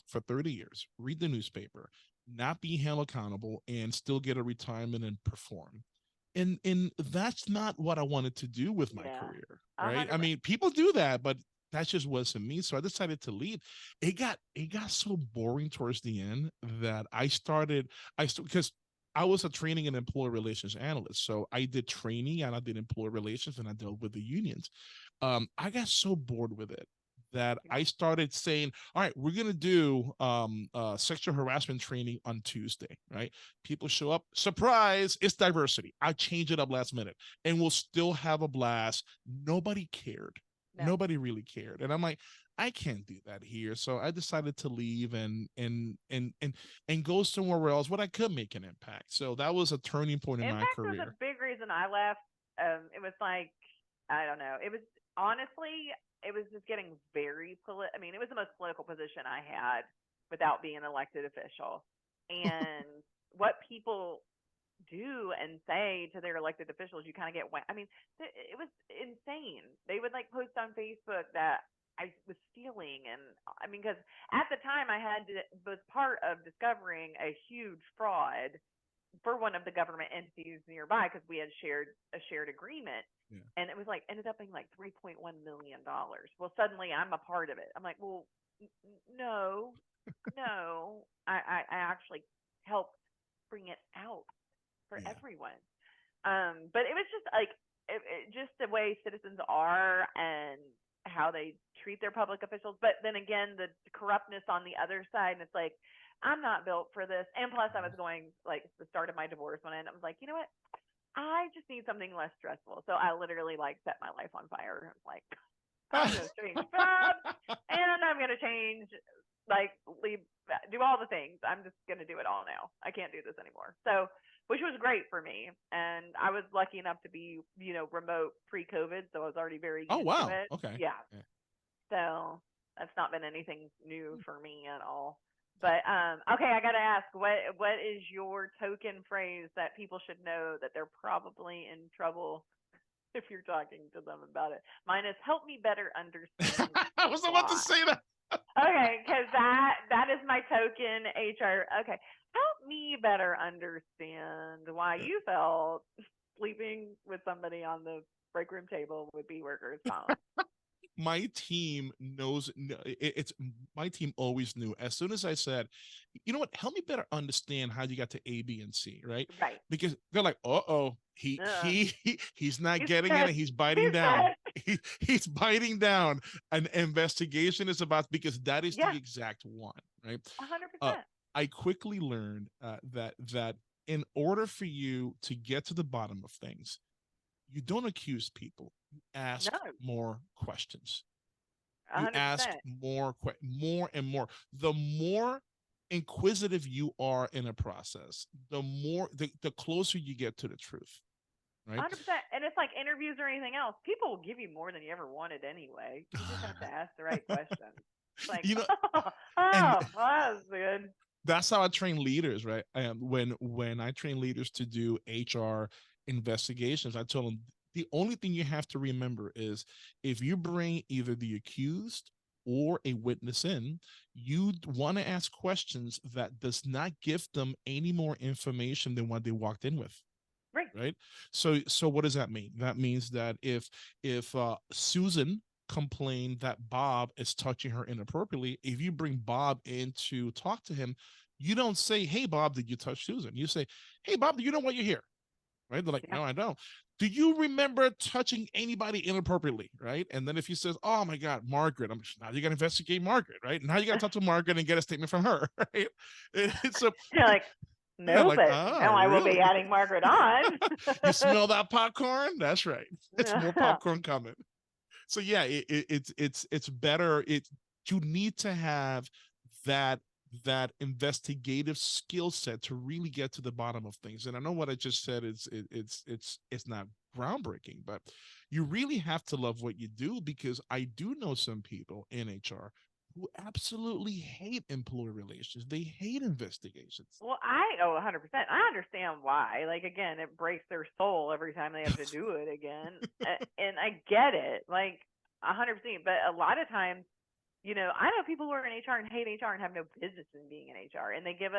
for 30 years, read the newspaper, not be held accountable, and still get a retirement and perform. And that's not what I wanted to do with my career. Right. 100%. I mean, people do that, but that just wasn't me. So I decided to leave. It got so boring towards the end that because I was a training and employee relations analyst. So I did training and I did employee relations and I dealt with the unions. I got so bored with it that I started saying, all right, we're going to do sexual harassment training on Tuesday, right? People show up, surprise, it's diversity. I change it up last minute and we'll still have a blast. Nobody cared. No. Nobody really cared. And I'm like, I can't do that here. So I decided to leave and go somewhere else where I could make an impact. So that was a turning point in my Impact was a career. big reason I left. It was like, I don't know. It was honestly, it was just getting very I mean, it was the most political position I had without being an elected official. And what people do and say to their elected officials, you kind of get. I mean, it was insane. They would like post on Facebook that I was stealing, and I mean, because at the time was part of discovering a huge fraud for one of the government entities nearby because we had a shared agreement. Yeah. And it was like ended up being like $3.1 million. Well, suddenly I'm a part of it. I'm like, well, no, no, I actually helped bring it out for everyone. But it was just like just the way citizens are and how they treat their public officials. But then again, the corruptness on the other side, and it's like, I'm not built for this. And plus, I was going like the start of my divorce when I was like, you know what? I just need something less stressful. So I literally like set my life on fire. I'm like, I'm gonna change jobs and I'm gonna change like leave do all the things. I'm just gonna do it all now. I can't do this anymore. So which was great for me. And I was lucky enough to be, remote pre-COVID, so I was already very Oh, used to wow. it. Okay. Yeah. So that's not been anything new for me at all. But okay, I gotta ask, what is your token phrase that people should know that they're probably in trouble if you're talking to them about it? Mine is help me better understand. I was about to say that. Okay, because that is my token HR. Okay, help me better understand why you felt sleeping with somebody on the break room table would be workers' comp. My team knows it's my team always knew as soon as I said, you know what, help me better understand how you got to A, B, and C, right? Right. Because they're like, he's not getting it, and he's biting He's down. He's biting down. An investigation is about, because that is the exact one, right? 100%. I quickly learned that in order for you to get to the bottom of things, you don't accuse people. You ask more questions. 100%. You ask more and more. The more inquisitive you are in a process, the closer you get to the truth. Right? 100%. And it's like interviews or anything else. People will give you more than you ever wanted anyway. You just have to ask the right questions. Like, well, that was good. That's how I train leaders, right? When I train leaders to do HR investigations, I tell them the only thing you have to remember is if you bring either the accused or a witness in, you want to ask questions that does not give them any more information than what they walked in with. Right. So what does that mean? That means that if Susan complained that Bob is touching her inappropriately, if you bring Bob in to talk to him, you don't say, hey, Bob, did you touch Susan? You say, hey, Bob, do you know why you're here? Right? They're like, no, I don't. Do you remember touching anybody inappropriately? Right? And then if he says, oh my God, Margaret, now you got to investigate Margaret, right? Now you got to talk to Margaret and get a statement from her, right? So you're like, no, but now I will be adding Margaret on. You smell that popcorn? That's right. It's more popcorn coming. So yeah, it's better. You need to have that investigative skill set to really get to the bottom of things. And I know what I just said is it's not groundbreaking, but you really have to love what you do, because I do know some people in HR who absolutely hate employee relations. They hate investigations. Well, 100%. I understand why. Like, again, it breaks their soul every time they have to do it again. And I get it, like 100%. But a lot of times, I know people who are in HR and hate HR and have no business in being in HR. And they give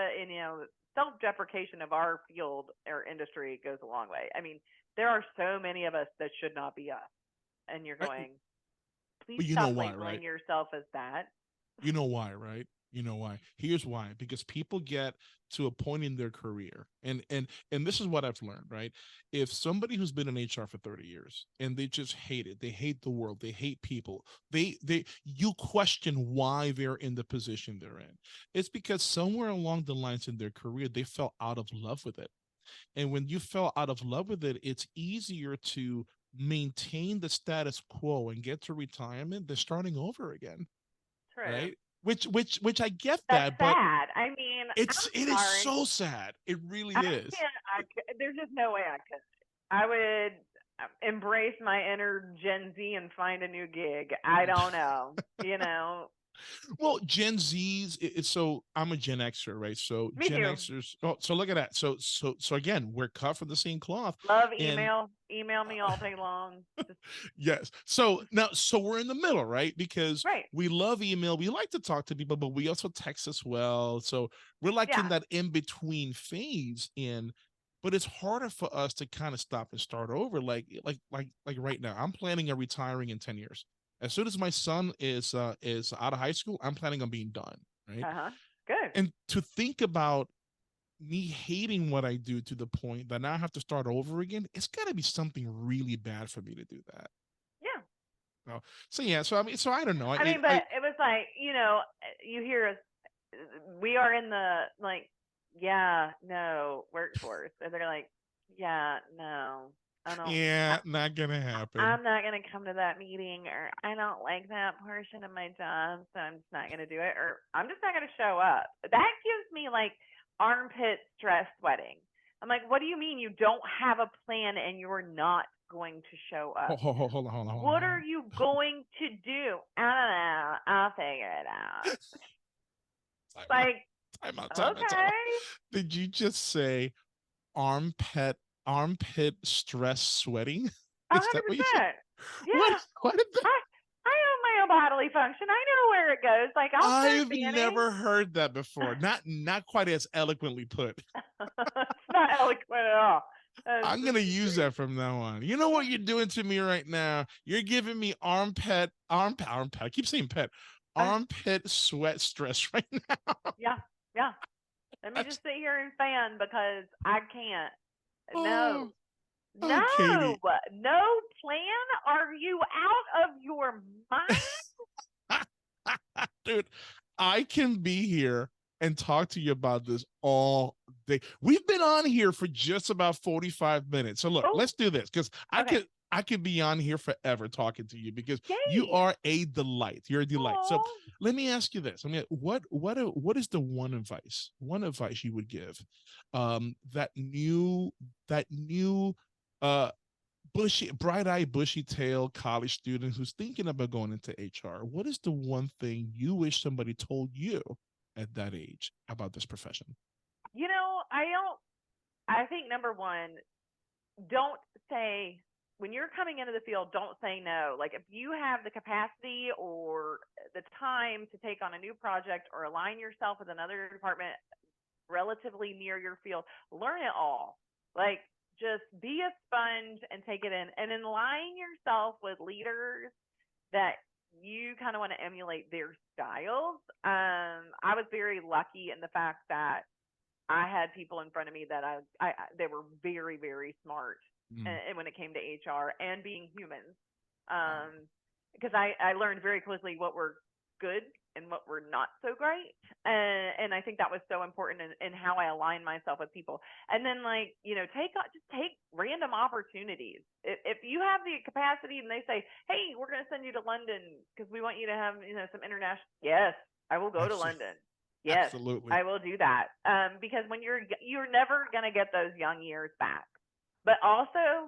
self-deprecation of our field or industry goes a long way. I mean, there are so many of us that should not be us. And you're going, please stop labeling yourself as that. You know why, right? You know why? Here's why. Because people get to a point in their career, and this is what I've learned, right? If somebody who's been in HR for 30 years and they just hate it, they hate the world, they hate people, you question why they're in the position they're in. It's because somewhere along the lines in their career, they fell out of love with it. And when you fell out of love with it, it's easier to maintain the status quo and get to retirement than starting over again. true. right? Which I get That's that, but sad. I mean, it I'm is sorry. so sad. It really I is. can't. There's just no way I could. I would embrace my inner Gen Z and find a new gig. I don't know. Well, Gen Z's. So I'm a Gen Xer, right? So Me Gen too. Xers. Oh, so look at that. So again, we're cut from the same cloth. Love And email. Email me all day long. Just, yes. So we're in the middle, right? Because right. we love email. We like to talk to people, but we also text as well. So we're like in Yeah. that in between phase. But it's harder for us to kind of stop and start over. Like right now, I'm planning on retiring in 10 years. As soon as my son is out of high school, I'm planning on being done. Right. Good. And to think about me hating what I do to the point that now I have to start over again, it's got to be something really bad for me to do that. Yeah. So yeah, so I mean, so I don't know. I mean, but it was like, you hear us, we are in the like, yeah, no workforce. And they're like, yeah, no, I don't, Yeah, not gonna happen. I'm not going to come to that meeting, or I don't like that portion of my job, so I'm just not going to do it, or I'm just not going to show up. That gives me like armpit stress sweating. I'm like, what do you mean you don't have a plan and you're not going to show up? Hold on. What are you going to do? I don't know. I'll figure it out. Time out. Okay. Did you just say armpit stress sweating? Is that what you said? 100%. Yeah. What did that? I own my own bodily function. I know where it goes. Like, I'll start I've standing. never heard that before. Not quite as eloquently put. It's not eloquent at all. I'm gonna use that from now on. You know what you're doing to me right now? You're giving me armpit. I keep saying pet. Armpit sweat stress right now. Yeah. Let me just sit here and fan because I can't. Oh, No, Katie. no plan. Are you out of your mind? Dude, I can be here and talk to you about this all day. We've been on here for just about 45 minutes. So look, let's do this because I could be on here forever talking to you because you are a delight. You're a delight. Aww. So let me ask you this. I mean, what is the one advice you would give that new bright-eyed, bushy-tailed college student who's thinking about going into HR? What is the one thing you wish somebody told you at that age about this profession? I think number one, don't say, when you're coming into the field, don't say no. Like, if you have the capacity or the time to take on a new project or align yourself with another department relatively near your field, learn it all. Like, just be a sponge and take it in, and align yourself with leaders that you kind of want to emulate their styles. I was very lucky in the fact that I had people in front of me that they were very, very smart, and when it came to HR and being humans, because I learned very quickly what were good and what were not so great, and I think that was so important in how I align myself with people. And then, like, take random opportunities. If you have the capacity and they say, hey, we're going to send you to London because we want you to have some international, yes, I will go to London. Yes, absolutely. I will do that. Because when you're never going to get those young years back. But also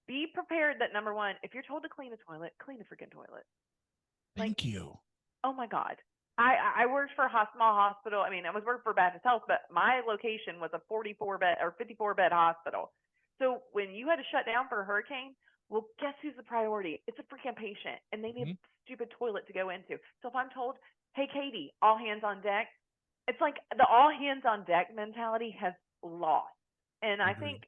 be prepared that, number one, if you're told to clean a toilet, clean a freaking toilet. Thank you. Oh my God. I worked for a small hospital. I mean, I was working for Baptist Health, but my location was a 44-bed or 54-bed hospital. So when you had to shut down for a hurricane, well, guess who's the priority? It's a freaking patient, and they need a stupid toilet to go into. So if I'm told, hey, Katie, all hands on deck, it's like the all hands on deck mentality has lost. And I think,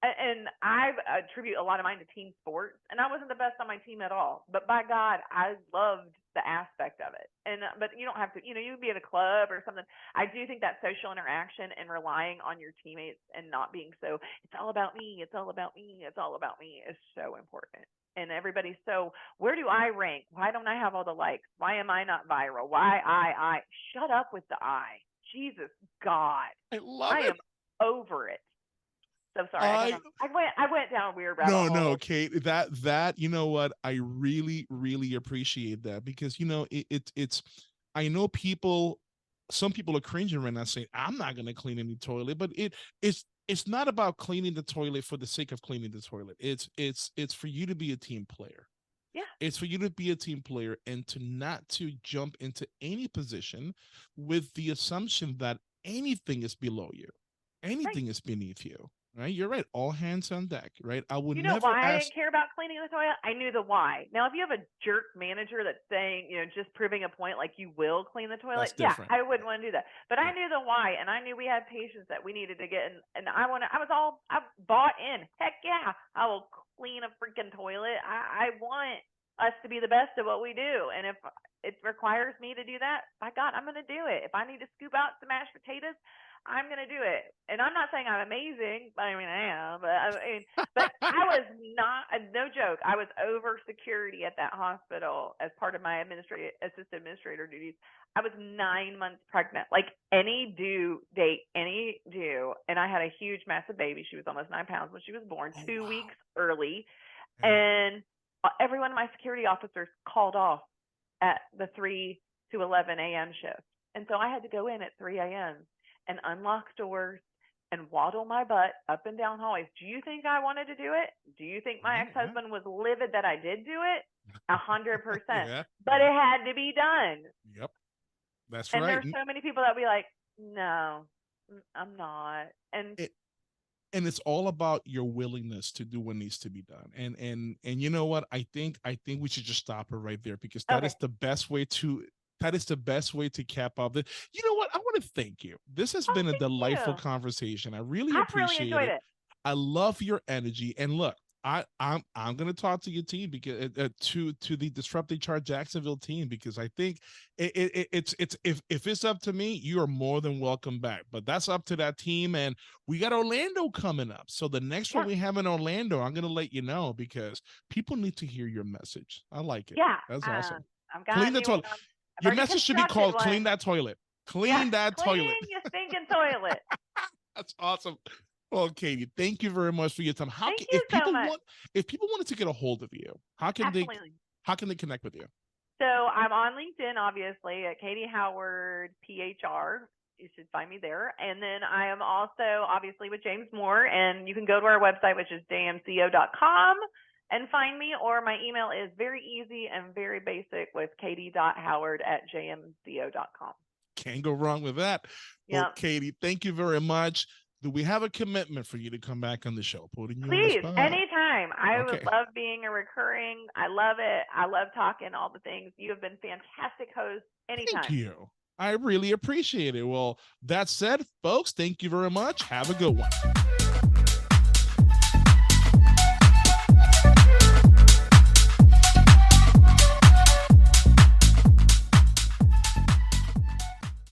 and I attribute a lot of mine to team sports, and I wasn't the best on my team at all, but by God, I loved the aspect of it. And but you don't have to, you can be at a club or something. I do think that social interaction and relying on your teammates and not being so, it's all about me, it's all about me, it's all about me, is so important. And everybody's so, where do I rank? Why don't I have all the likes? Why am I not viral? Why I? Shut up with the I. Jesus God. I am over it. So sorry. I went down a weird rabbit hole. No, Kate, that, you know what? I really, really appreciate that because, you know, it's, I know some people are cringing right now saying, I'm not going to clean any toilet, but it's not about cleaning the toilet for the sake of cleaning the toilet. It's for you to be a team player. Yeah. It's for you to be a team player and to jump into any position with the assumption that anything is below you. Anything is beneath you. Right? You're right. All hands on deck, right? I would never why ask... I didn't care about cleaning the toilet? I knew the why. Now, if you have a jerk manager that's saying, just proving a point like you will clean the toilet, I wouldn't want to do that. But I knew the why, and I knew we had patients that we needed to get in, and I bought in. Heck yeah, I will clean a freaking toilet. I want us to be the best at what we do, and if it requires me to do that, by God, I'm going to do it. If I need to scoop out some mashed potatoes, I'm going to do it. And I'm not saying I'm amazing. I mean, I am. But I was not, no joke, I was over security at that hospital as part of my assistant administrator duties. I was 9 months pregnant, like any due date, and I had a huge, massive baby. She was almost 9 pounds when she was born, 2 weeks early. And every one of my security officers called off at the 3 to 11 a.m. shift. And so I had to go in at 3 a.m. and unlock doors and waddle my butt up and down hallways. Do you think I wanted to do it? Do you think my ex-husband was livid that I did do it? 100%. But it had to be done. Yep. That's right. And there's so many people that be like, no, I'm not. And it's all about your willingness to do what needs to be done. And you know what? I think we should just stop it right there because that is the best way to cap off this. You know what? I want to thank you. This has been a delightful conversation. I really appreciate it. I love your energy. And look, I'm going to talk to your team because to the Disrupt HR Jacksonville team, because I think it's if it's up to me, you are more than welcome back. But that's up to that team, and we got Orlando coming up. So the next one we have in Orlando, I'm going to let you know because people need to hear your message. I like it. Yeah, that's awesome. Clean the toilet. Your message should be called "Clean that toilet." Clean that toilet. Clean your stinking toilet. That's awesome. Well, Katie, thank you very much for your time. If people wanted to get a hold of you, how can they connect with you? So I'm on LinkedIn, obviously, at Katie Howard PHR. You should find me there. And then I am also obviously with James Moore, and you can go to our website, which is jmco.com, and find me, or my email is very easy and very basic with katie.howard@jmco.com. Can't go wrong with that. Yep. Well, Katie, thank you very much. Do we have a commitment for you to come back on the show? Please, anytime. I would love being a recurring. I love it. I love talking all the things. You have been fantastic hosts. Anytime. Thank you. I really appreciate it. Well, that said, folks, thank you very much. Have a good one.